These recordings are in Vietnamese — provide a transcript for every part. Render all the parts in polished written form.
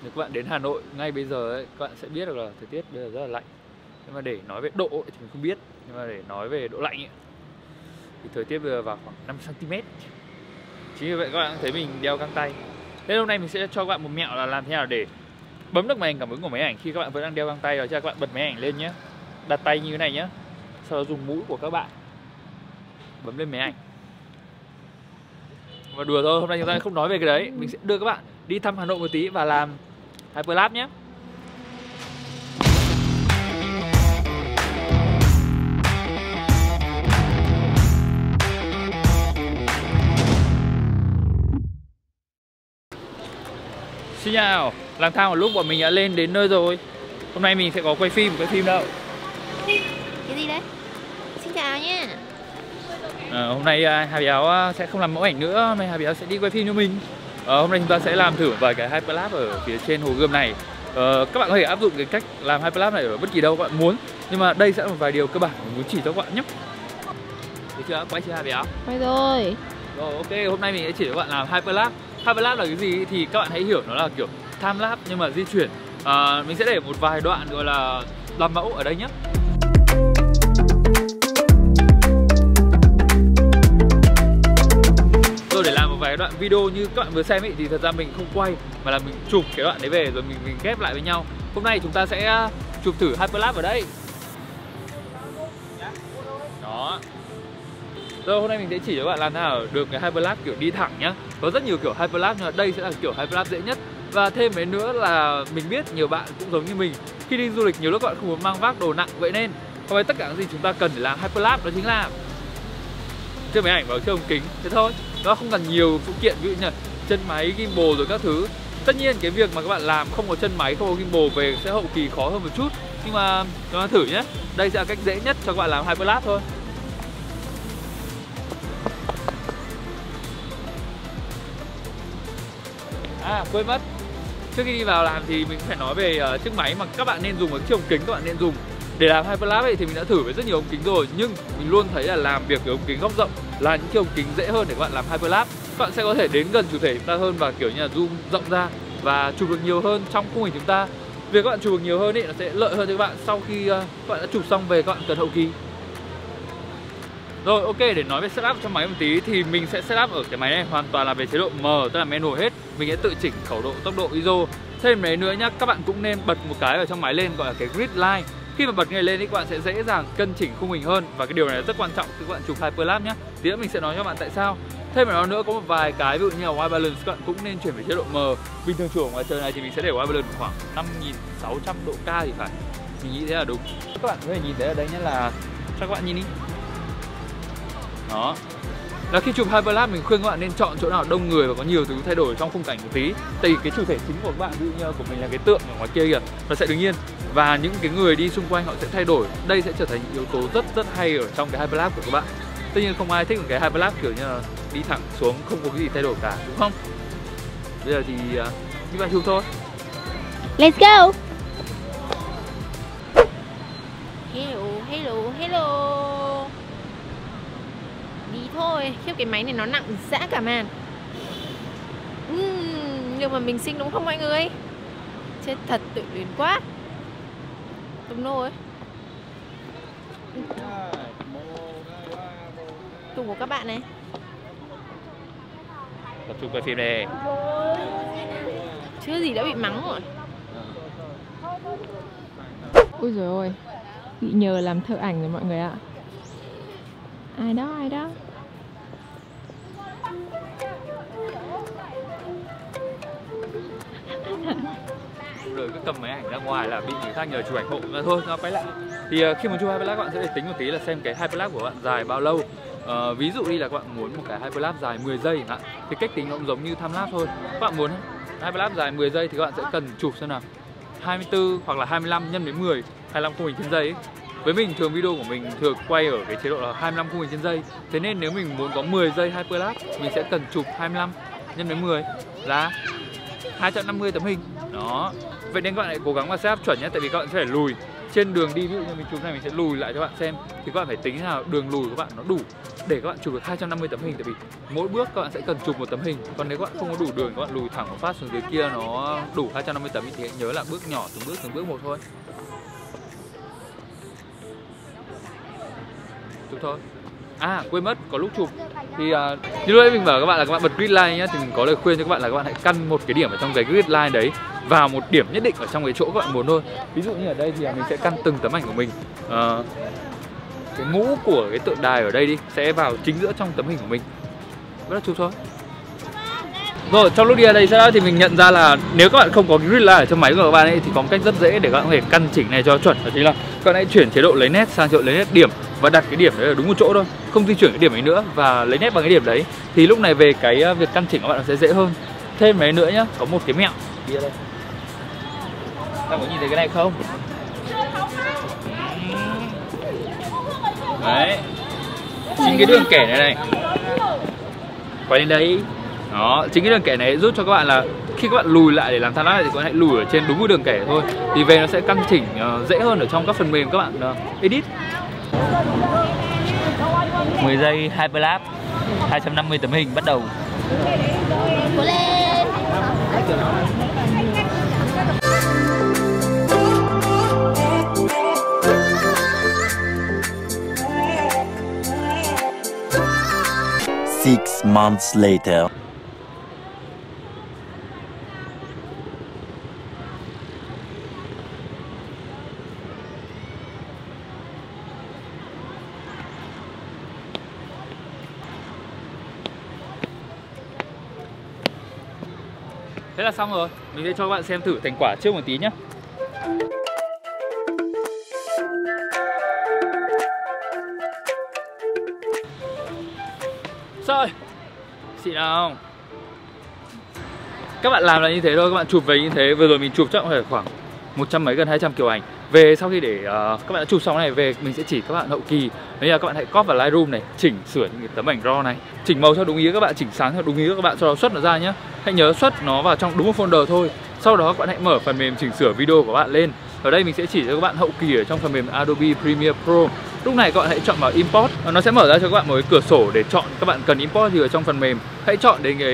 Nếu các bạn đến Hà Nội ngay bây giờ ấy, các bạn sẽ biết được là thời tiết bây giờ rất là lạnh. Nhưng mà để nói về độ ấy, thì mình không biết. Nhưng mà để nói về độ lạnh ấy, thì thời tiết bây giờ vào khoảng 5 cm. Chính vì vậy các bạn thấy mình đeo găng tay. Thế hôm nay mình sẽ cho các bạn một mẹo là làm thế nào để bấm được màn hình cảm ứng của máy ảnh khi các bạn vẫn đang đeo găng tay. Rồi cho các bạn bật máy ảnh lên nhé, đặt tay như thế này nhé, sau đó dùng mũi của các bạn bấm lên máy ảnh. Và đùa thôi, hôm nay chúng ta không nói về cái đấy. Mình sẽ đưa các bạn đi thăm Hà Nội một tí và làm Hyperlapse nhé. Xin chào, lang thang một lúc bọn mình đã lên đến nơi rồi. Hôm nay mình sẽ có quay phim đâu. Cái gì đấy? Xin chào nha. Hôm nay Hà Béo sẽ không làm mẫu ảnh nữa, hôm nay Hà Béo sẽ đi quay phim cho mình. Hôm nay chúng ta sẽ làm thử vài cái Hyperlapse ở phía trên Hồ Gươm này. Các bạn có thể áp dụng cái cách làm Hyperlapse này ở bất kỳ đâu các bạn muốn. Nhưng mà đây sẽ là một vài điều cơ bản mình muốn chỉ cho các bạn nhé. Được chưa? Quay chưa Hà Béo? Quay rồi. Rồi ok, hôm nay mình sẽ chỉ cho các bạn làm Hyperlapse. Hyperlapse là cái gì thì các bạn hãy hiểu nó là kiểu timelapse nhưng mà di chuyển. Mình sẽ để một vài đoạn gọi là làm mẫu ở đây nhé. Rồi để làm một vài đoạn video như các bạn vừa xem ý, thì thật ra mình không quay mà là mình chụp cái đoạn đấy về rồi mình ghép lại với nhau. Hôm nay chúng ta sẽ chụp thử Hyperlapse ở đây. Đó. Rồi hôm nay mình sẽ chỉ cho các bạn làm thế nào được cái Hyperlapse kiểu đi thẳng nhá. Có rất nhiều kiểu Hyperlapse nhưng mà đây sẽ là kiểu Hyperlapse dễ nhất. Và thêm cái nữa là mình biết nhiều bạn cũng giống như mình, khi đi du lịch nhiều lúc các bạn không muốn mang vác đồ nặng, vậy nên có phải tất cả những gì chúng ta cần để làm Hyperlapse đó chính là chơi máy ảnh vào chiếc ống kính, thế thôi. Nó không cần nhiều phụ kiện ví dụ như là chân máy, gimbal rồi các thứ. Tất nhiên cái việc mà các bạn làm không có chân máy, không có gimbal về sẽ hậu kỳ khó hơn một chút. Nhưng mà chúng ta thử nhé. Đây sẽ là cách dễ nhất cho các bạn làm Hyperlapse thôi. Quên mất, trước khi đi vào làm thì mình phải nói về chiếc máy mà các bạn nên dùng, ở chiếc ống kính các bạn nên dùng để làm Hyperlapse thì mình đã thử với rất nhiều ống kính rồi, nhưng mình luôn thấy là làm việc với ống kính góc rộng là những chiếc ống kính dễ hơn để các bạn làm Hyperlapse. Các bạn sẽ có thể đến gần chủ thể chúng ta hơn và kiểu như là zoom rộng ra và chụp được nhiều hơn trong khung hình chúng ta. Việc các bạn chụp được nhiều hơn ý, nó sẽ lợi hơn cho các bạn sau khi các bạn đã chụp xong về các bạn cần hậu kỳ. Rồi ok, để nói về setup cho máy một tí thì mình sẽ setup ở cái máy này hoàn toàn là về chế độ M, tức là manual hết. Mình sẽ tự chỉnh khẩu độ, tốc độ, ISO. Thêm đấy nữa nhá, các bạn cũng nên bật một cái ở trong máy lên gọi là cái grid line. Khi mà bật cái này lên thì các bạn sẽ dễ dàng cân chỉnh khung hình hơn và cái điều này rất quan trọng khi các bạn chụp Hyperlapse nhé. Tí nữa mình sẽ nói cho các bạn tại sao. Thêm vào đó nữa có một vài cái ví dụ như là white balance các bạn cũng nên chuyển về chế độ M. Bình thường chụp ở ngoài trời này thì mình sẽ để white balance khoảng 5600 độ K thì phải. Mình nghĩ thế là đúng. Các bạn có thể nhìn thấy ở đây nhé, là cho các bạn nhìn đi. Đó. Là khi chụp Hyperlapse mình khuyên các bạn nên chọn chỗ nào đông người và có nhiều thứ thay đổi trong khung cảnh một tí. Tại vì cái chủ thể chính của các bạn, ví dụ như của mình là cái tượng ở ngoài kia kìa, nó sẽ đứng yên và những cái người đi xung quanh họ sẽ thay đổi. Đây sẽ trở thành những yếu tố rất hay ở trong cái Hyperlapse của các bạn. Tất nhiên không ai thích một cái Hyperlapse kiểu như là đi thẳng xuống không có cái gì thay đổi cả, đúng không? Bây giờ thì như vậy chụp thôi. Let's go. Hello. Đi thôi, khiếp cái máy này nó nặng dã cả màn. Nhưng mà mình xinh đúng không mọi người? Chết thật, tự luyến quá. Tùng nô ấy. Tùng của các bạn này. Tập trung quay phim này. Chưa gì đã bị mắng rồi. Ôi dồi ôi, bị nhờ làm thợ ảnh rồi mọi người ạ. Ai đó? Rồi cứ cầm máy ảnh ra ngoài là bị người khác nhờ chụp ảnh hộ mà thôi, nó quay lại. Thì khi mà chụp Hyperlapse các bạn sẽ để tính một tí là xem cái Hyperlapse của bạn dài bao lâu. Ví dụ đi là các bạn muốn một cái Hyperlapse dài 10 giây chẳng hạn, thì cách tính nó cũng giống như timelapse thôi. Các bạn muốn Hyperlapse dài 10 giây thì các bạn sẽ cần chụp xem nào 24 hoặc là 25 nhân đến 10, 25 khung hình trên giây ấy. Với mình thường video của mình thường quay ở cái chế độ là 25 khung hình trên giây. Thế nên nếu mình muốn có 10 giây Hyperlapse mình sẽ cần chụp 25 nhân đến 10 là 250 tấm hình. Đó. Vậy nên các bạn hãy cố gắng mà setup chuẩn nhé, tại vì các bạn sẽ phải lùi trên đường đi, ví dụ như mình chụp này mình sẽ lùi lại cho bạn xem, thì các bạn phải tính nào đường lùi của các bạn nó đủ để các bạn chụp được 250 tấm hình, tại vì mỗi bước các bạn sẽ cần chụp một tấm hình. Còn nếu các bạn không có đủ đường, các bạn lùi thẳng một phát xuống dưới kia nó đủ 250 tấm thì hãy nhớ là bước nhỏ từng bước một thôi. Chụp thôi. À quên mất, có lúc chụp thì như lúc nãy mình bảo các bạn là các bạn bật grid line nhá, thì mình có lời khuyên cho các bạn là các bạn hãy căn một cái điểm ở trong cái grid line đấy vào một điểm nhất định ở trong cái chỗ các bạn muốn thôi. Ví dụ như ở đây thì mình sẽ căn từng tấm ảnh của mình, cái mũ của cái tượng đài ở đây đi sẽ vào chính giữa trong tấm hình của mình, bắt đầu chụp thôi. Rồi trong lúc đi ở đây sau đó thì mình nhận ra là nếu các bạn không có cái grid line ở trong máy của các bạn ấy thì có một cách rất dễ để các bạn có thể căn chỉnh này cho chuẩn, đó chính là các bạn hãy chuyển chế độ lấy nét sang chế độ lấy nét điểm và đặt cái điểm đấy ở đúng một chỗ thôi, không di chuyển cái điểm ấy nữa và lấy nét bằng cái điểm đấy, thì lúc này về cái việc căn chỉnh của bạn nó sẽ dễ hơn. Thêm mấy nữa nhá, có một cái mẹo đi ở đây, các bạn có nhìn thấy cái này không? Đấy, chính cái đường kẻ này quay lên đấy. Đó, chính cái đường kẻ này giúp cho các bạn là khi các bạn lùi lại để làm time lapse thì các bạn hãy lùi ở trên đúng cái đường kẻ thôi, thì về nó sẽ căn chỉnh dễ hơn ở trong các phần mềm các bạn edit. 10 giây hyperlapse, 250 tấm hình bắt đầu. Cố lên. 6 months later. Thế là xong rồi, mình sẽ cho các bạn xem thử thành quả trước một tí nhé. Rồi, xịn nào. Các bạn làm là như thế thôi, các bạn chụp về như thế. Vừa rồi mình chụp chắc phải khoảng 100 mấy gần 200 kiểu ảnh. Về sau khi để các bạn đã chụp xong này về, mình sẽ chỉ các bạn hậu kỳ. Đấy là các bạn hãy copy vào Lightroom này, chỉnh sửa những cái tấm ảnh RAW này, chỉnh màu theo đúng ý các bạn, chỉnh sáng theo đúng ý các bạn, sau đó xuất nó ra nhé. Hãy nhớ xuất nó vào trong đúng một folder thôi. Sau đó các bạn hãy mở phần mềm chỉnh sửa video của bạn lên. Ở đây mình sẽ chỉ cho các bạn hậu kỳ ở trong phần mềm Adobe Premiere Pro. Lúc này các bạn hãy chọn vào Import, nó sẽ mở ra cho các bạn một cái cửa sổ để chọn các bạn cần import gì ở trong phần mềm. Hãy chọn đến cái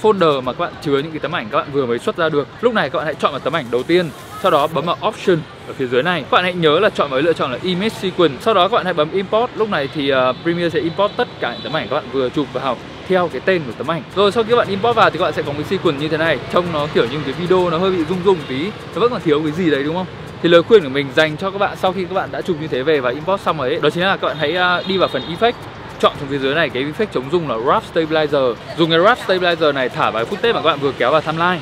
folder mà các bạn chứa những cái tấm ảnh các bạn vừa mới xuất ra được. Lúc này các bạn hãy chọn vào tấm ảnh đầu tiên, sau đó bấm vào Option ở phía dưới này. Các bạn hãy nhớ là chọn với lựa chọn là Image Sequence. Sau đó các bạn hãy bấm Import. Lúc này thì Premiere sẽ import tất cả những tấm ảnh các bạn vừa chụp vào theo cái tên của tấm ảnh. Rồi sau khi các bạn import vào thì các bạn sẽ có một cái sequence như thế này. Trông nó kiểu như cái video nó hơi bị rung rung tí, nó vẫn còn thiếu cái gì đấy đúng không? Thì lời khuyên của mình dành cho các bạn sau khi các bạn đã chụp như thế về và import xong rồi ấy, đó chính là các bạn hãy đi vào phần Effect, chọn xuống phía dưới này cái effect chống rung là Wrap Stabilizer. Dùng cái Wrap Stabilizer này thả vào footage mà các bạn vừa kéo vào timeline.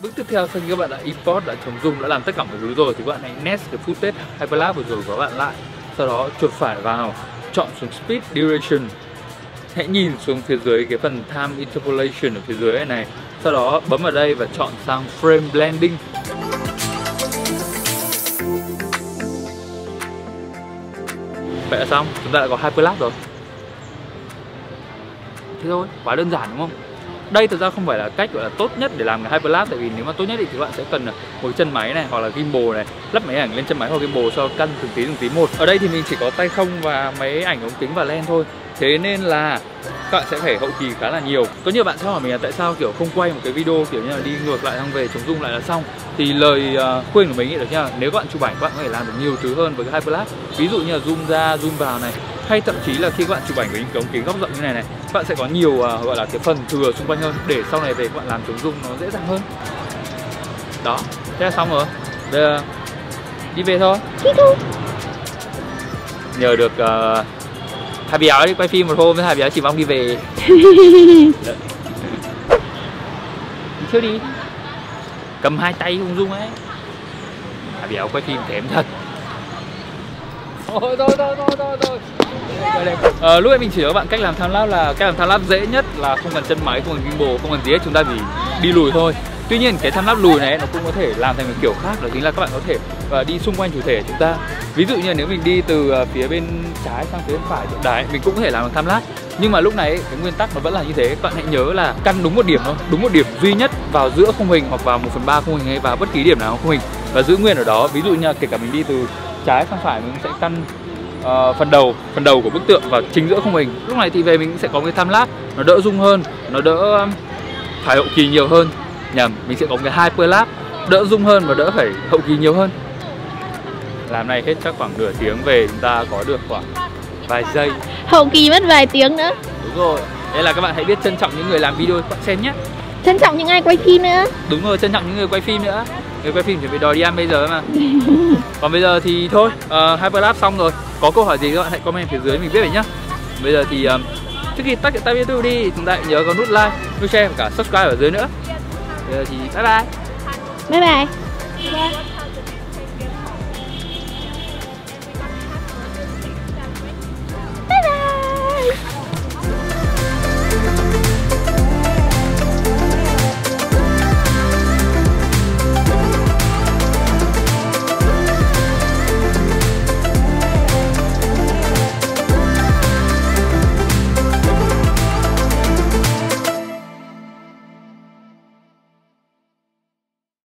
Bước tiếp theo sau khi các bạn đã import, đã chống rung, đã làm tất cả mọi thứ rồi thì các bạn hãy nest cái footage hyperlapse vừa rồi của các bạn lại. Sau đó chuột phải vào, chọn xuống Speed Duration. Hãy nhìn xuống phía dưới cái phần Time Interpolation ở phía dưới này. Sau đó bấm vào đây và chọn sang Frame Blending. Vậy là xong, chúng ta đã có hyperlapse rồi. Thế thôi, quá đơn giản đúng không? Đây thực ra không phải là cách gọi là tốt nhất để làm cái hyperlapse, tại vì nếu mà tốt nhất thì các bạn sẽ cần một cái chân máy này hoặc là gimbal này, lắp máy ảnh lên chân máy hoặc gimbal cho căn từng tí một. Ở đây thì mình chỉ có tay không và máy ảnh ống kính và lens thôi. Thế nên là các bạn sẽ phải hậu kỳ khá là nhiều. Có nhiều bạn sẽ hỏi mình là tại sao kiểu không quay một cái video kiểu như là đi ngược lại xong về chống rung lại là xong. Thì lời khuyên của mình nghĩ là nếu các bạn chụp ảnh các bạn có thể làm được nhiều thứ hơn với cái hyperlapse. Ví dụ như là zoom ra, zoom vào này, hay thậm chí là khi các bạn chụp ảnh với những cái ống kính góc rộng như này này, các bạn sẽ có nhiều gọi là cái phần thừa xung quanh hơn để sau này về các bạn làm chống rung nó dễ dàng hơn. Đó, thế là xong rồi. Bây giờ đi về thôi. Nhờ được Hà Béo đi quay phim một hôm với Hà Béo chỉ mong đi về. Đi trước đi. Cầm hai tay ung dung ấy. Hà Béo quay phim kém thật. Thôi. Lúc nãy mình chỉ cho các bạn cách làm timelapse là cách làm timelapse dễ nhất là không cần chân máy, không cần gimbal, không cần gì hết, chúng ta chỉ đi lùi thôi. Tuy nhiên cái timelapse lùi này nó cũng có thể làm thành một kiểu khác, đó chính là các bạn có thể và đi xung quanh chủ thể của chúng ta. Ví dụ như nếu mình đi từ phía bên trái sang phía bên phải tượng đài, mình cũng có thể làm được time lapse. Nhưng mà lúc này cái nguyên tắc nó vẫn là như thế. Các bạn hãy nhớ là căn đúng một điểm thôi, đúng một điểm duy nhất vào giữa khung hình hoặc vào 1/3 khung hình hay vào bất kỳ điểm nào khung hình và giữ nguyên ở đó. Ví dụ như kể cả mình đi từ trái sang phải, mình sẽ căn phần đầu của bức tượng vào chính giữa khung hình. Lúc này thì về mình sẽ có cái time lapse, nó đỡ rung hơn, nó đỡ phải hậu kỳ nhiều hơn. Nhầm, mình sẽ có cái hyperlapse, đỡ rung hơn và đỡ phải hậu kỳ nhiều hơn. Làm này hết chắc khoảng nửa tiếng, về chúng ta có được khoảng vài giây. Hậu kỳ mất vài tiếng nữa. Đúng rồi. Thế là các bạn hãy biết trân trọng những người làm video các bạn xem nhé. Trân trọng những ai quay phim nữa. Đúng rồi, trân trọng những người quay phim nữa. Người quay phim chuẩn bị đòi đi ăn bây giờ mà. Còn bây giờ thì thôi, hyperlapse xong rồi. Có câu hỏi gì các bạn hãy comment phía dưới mình biết vậy nhá. Bây giờ thì trước khi tắt cái tab YouTube đi, chúng ta hãy nhớ có nút like, nút share và cả subscribe ở dưới nữa. Bây giờ thì bye bye. Bye bye.